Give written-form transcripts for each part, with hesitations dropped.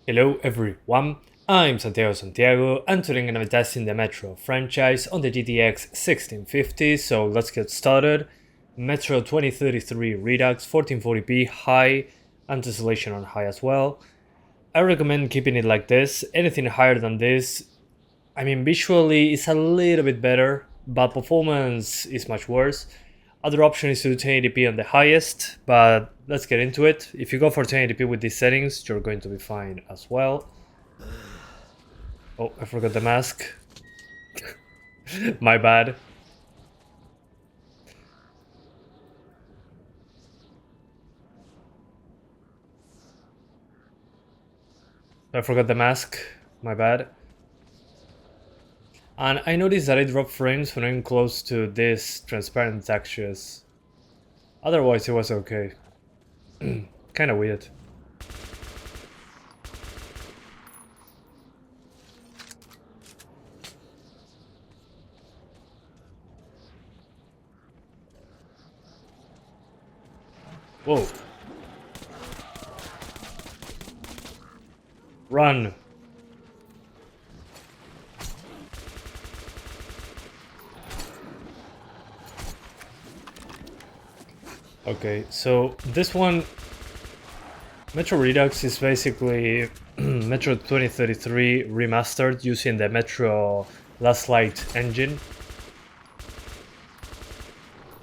Hello everyone, I'm Santiago and today I'm going to be testing the Metro franchise on the GTX 1650, so let's get started. Metro 2033 Redux 1440p high and tesselation on high as well. I recommend keeping it like this. Anything higher than this, visually it's a little bit better, but performance is much worse. Other option is to do 1080p on the highest, but let's get into it. If you go for 1080p with these settings, you're going to be fine as well. Oh, I forgot the mask. My bad. I forgot the mask. My bad. And I noticed that I drop frames when I'm close to these transparent textures. Otherwise it was okay. Kinda weird. Whoa. Run. Okay, so this one, Metro Redux is basically Metro 2033 remastered using the Metro Last Light engine.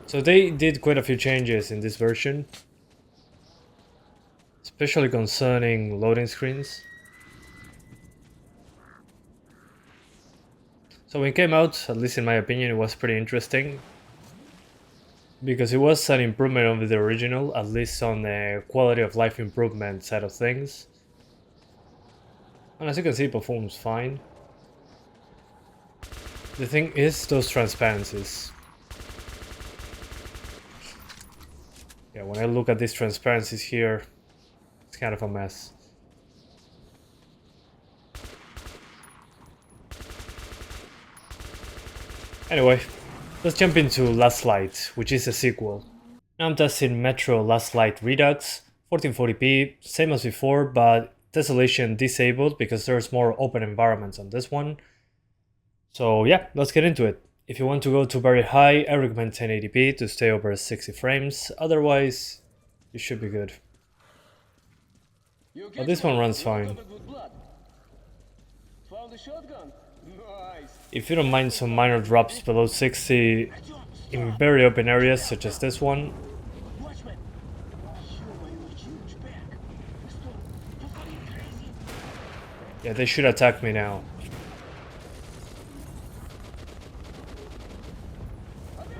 So they did quite a few changes in this version, especially concerning loading screens. So when it came out, at least in my opinion, it was pretty interesting, because it was an improvement over the original, at least on the quality of life improvement side of things. And as you can see, it performs fine. The thing is those transparencies. Yeah, when I look at these transparencies here, it's kind of a mess. Anyway, let's jump into Last Light, which is a sequel. Now I'm testing Metro Last Light Redux, 1440p, same as before, but tessellation disabled because there's more open environments on this one. So yeah, let's get into it. If you want to go to very high, I recommend 1080p to stay over 60 frames, otherwise you should be good. But this one runs fine. If you don't mind some minor drops below 60 in very open areas such as this one. Yeah, they should attack me now.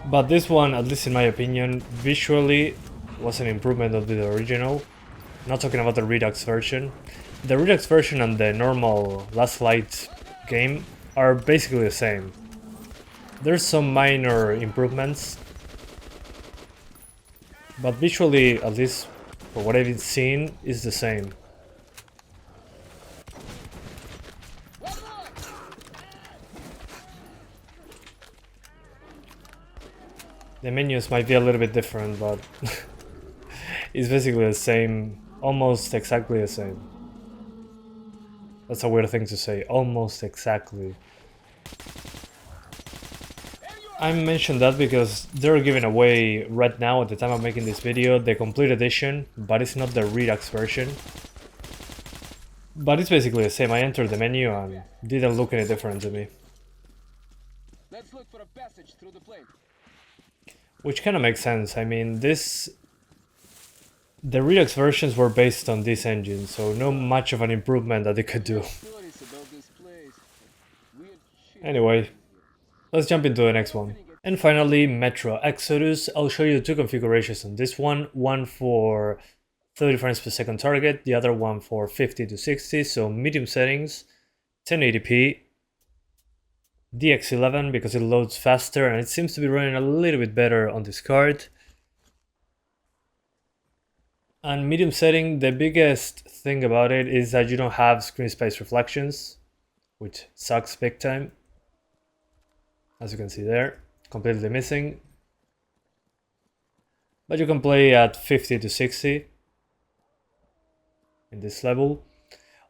But this one, at least in my opinion, visually was an improvement of the original. Not talking about the Redux version. The Redux version and the normal Last Light game are basically the same. There's some minor improvements, but visually, at least for what I've seen, is the same. The menus might be a little bit different, but it's basically the same, almost exactly the same. That's a weird thing to say, almost exactly. I mentioned that because they're giving away right now, at the time of making this video, the complete edition, but it's not the Redux version. But it's basically the same. I entered the menu and didn't look any different to me. Let's look for a passage through the plate. Which kind of makes sense. I mean, the Redux versions were based on this engine, so no much of an improvement that they could do. Anyway, let's jump into the next one. And finally, Metro Exodus. I'll show you two configurations on this one for 30 frames per second target, the other one for 50 to 60, so medium settings, 1080p, DX11 because it loads faster and it seems to be running a little bit better on this card. And medium setting, the biggest thing about it is that you don't have screen space reflections, which sucks big time. As you can see there, completely missing. But you can play at 50 to 60 in this level.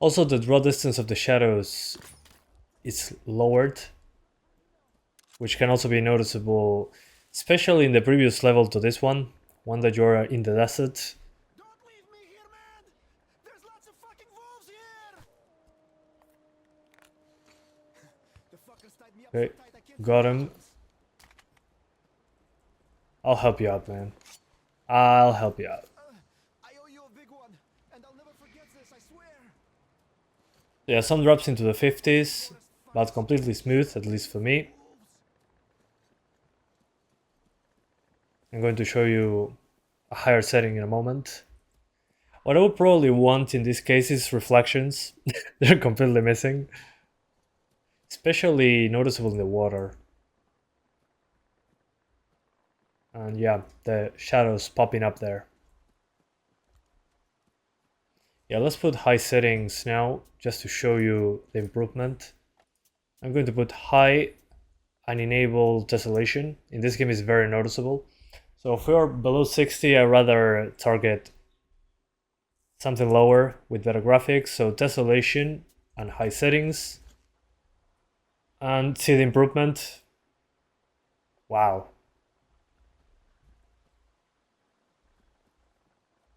Also, the draw distance of the shadows is lowered, which can also be noticeable, especially in the previous level to this one that you're in the desert. Don't leave me here, man! There's lots of fucking wolves here! The fuckers tied me up Okay, so tight I can't got do him. push-ups. I'll help you out, man. I'll help you out. I owe you a big one, and I'll never forget this, I swear. Yeah, some drops into the 50s, but completely smooth, at least for me. I'm going to show you a higher setting in a moment. What I would probably want in this case is reflections. They're completely missing. Especially noticeable in the water. And yeah, the shadows popping up there. Yeah, let's put high settings now, just to show you the improvement. I'm going to put high and enable tessellation. In this game, it's very noticeable. So if we're below 60, I'd rather target something lower with better graphics. So tessellation and high settings. And see the improvement. Wow.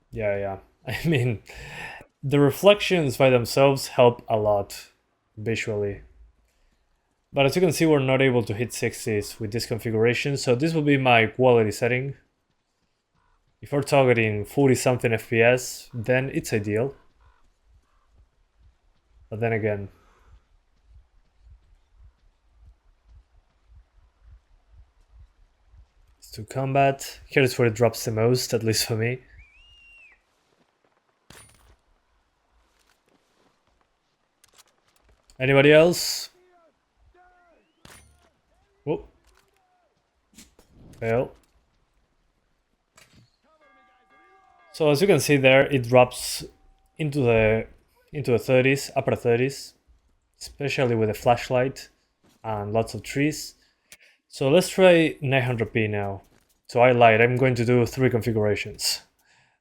Yeah. I mean, the reflections by themselves help a lot visually. But as you can see, we're not able to hit 60s with this configuration, so this will be my quality setting. If we're targeting 40 something FPS, then it's ideal. But then again, it's to combat. Here's where it drops the most, at least for me. Anybody else? Whoop. Fail. So as you can see there, it drops into the 30s, upper 30s, especially with a flashlight and lots of trees. So let's try 900p now. So I lied, I'm going to do 3 configurations.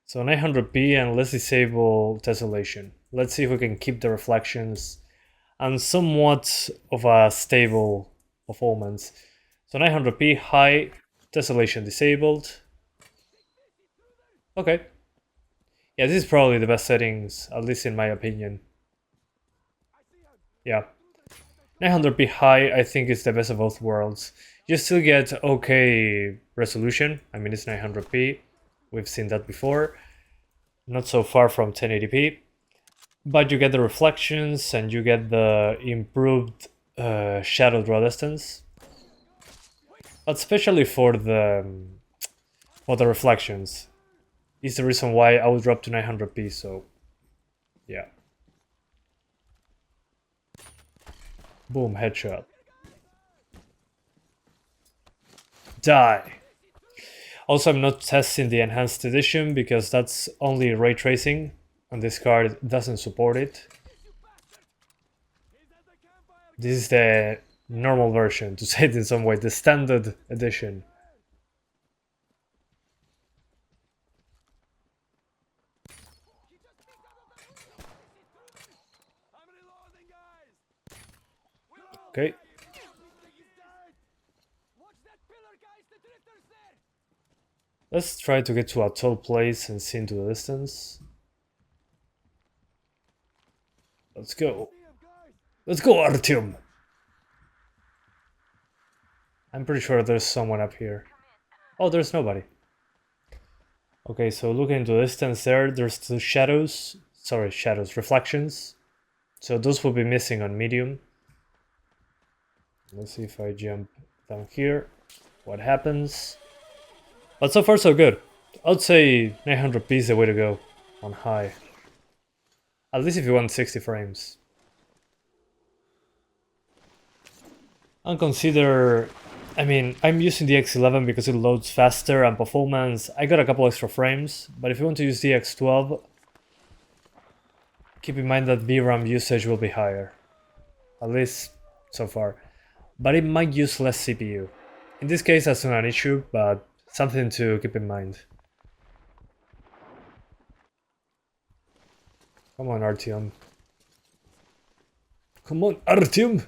So 900p, and let's disable tessellation. Let's see if we can keep the reflections and somewhat of a stable performance. So 900p, high, tessellation disabled. Okay. Yeah, this is probably the best settings, at least in my opinion. Yeah. 900p high, I think is the best of both worlds. You still get okay resolution. I mean, it's 900p. We've seen that before. Not so far from 1080p. But you get the reflections and you get the improved shadow draw distance. But especially for the reflections is the reason why I would drop to 900p, so yeah. Boom, headshot. Die. Also, I'm not testing the enhanced edition because that's only ray tracing and this card doesn't support it. This is the normal version, to say it in some way, the standard edition. Okay. Let's try to get to a tall place and see into the distance. Let's go. Let's go, Artyom! I'm pretty sure there's someone up here. Oh, there's nobody. Okay, so looking into the distance there's two shadows. Sorry, shadows, reflections. So those will be missing on medium. Let's see if I jump down here. What happens? But so far so good. I'd say 900p is the way to go on high. At least if you want 60 frames. And consider, I mean, I'm using the X11 because it loads faster and performance. I got a couple extra frames, but if you want to use the X12, keep in mind that VRAM usage will be higher. At least so far. But it might use less CPU. In this case, that's not an issue, but something to keep in mind. Come on, Artyom. Come on, Artyom!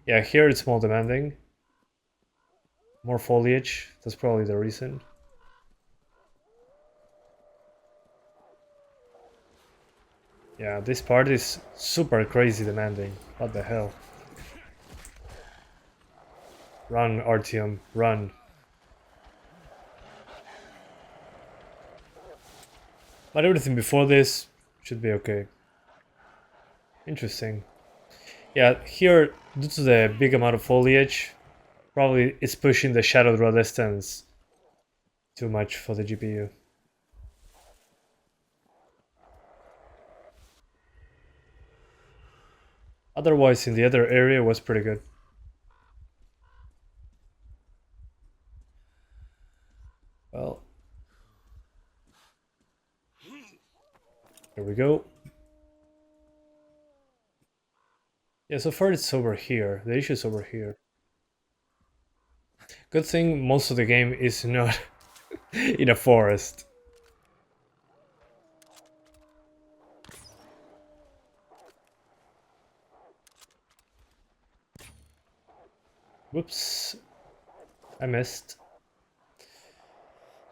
Yeah, here it's more demanding. More foliage, that's probably the reason. Yeah, this part is super crazy demanding. What the hell? Run, Artyom, run. But everything before this should be okay. Interesting. Yeah, here, due to the big amount of foliage, probably it's pushing the shadow draw distance too much for the GPU. Otherwise, in the other area was pretty good. Well, here we go. Yeah, so far it's over here. The issue is over here. Good thing most of the game is not in a forest. Whoops. I missed.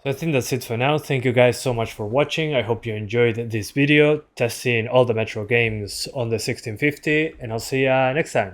So I think that's it for now. Thank you guys so much for watching. I hope you enjoyed this video testing all the Metro games on the 1650, and I'll see ya next time.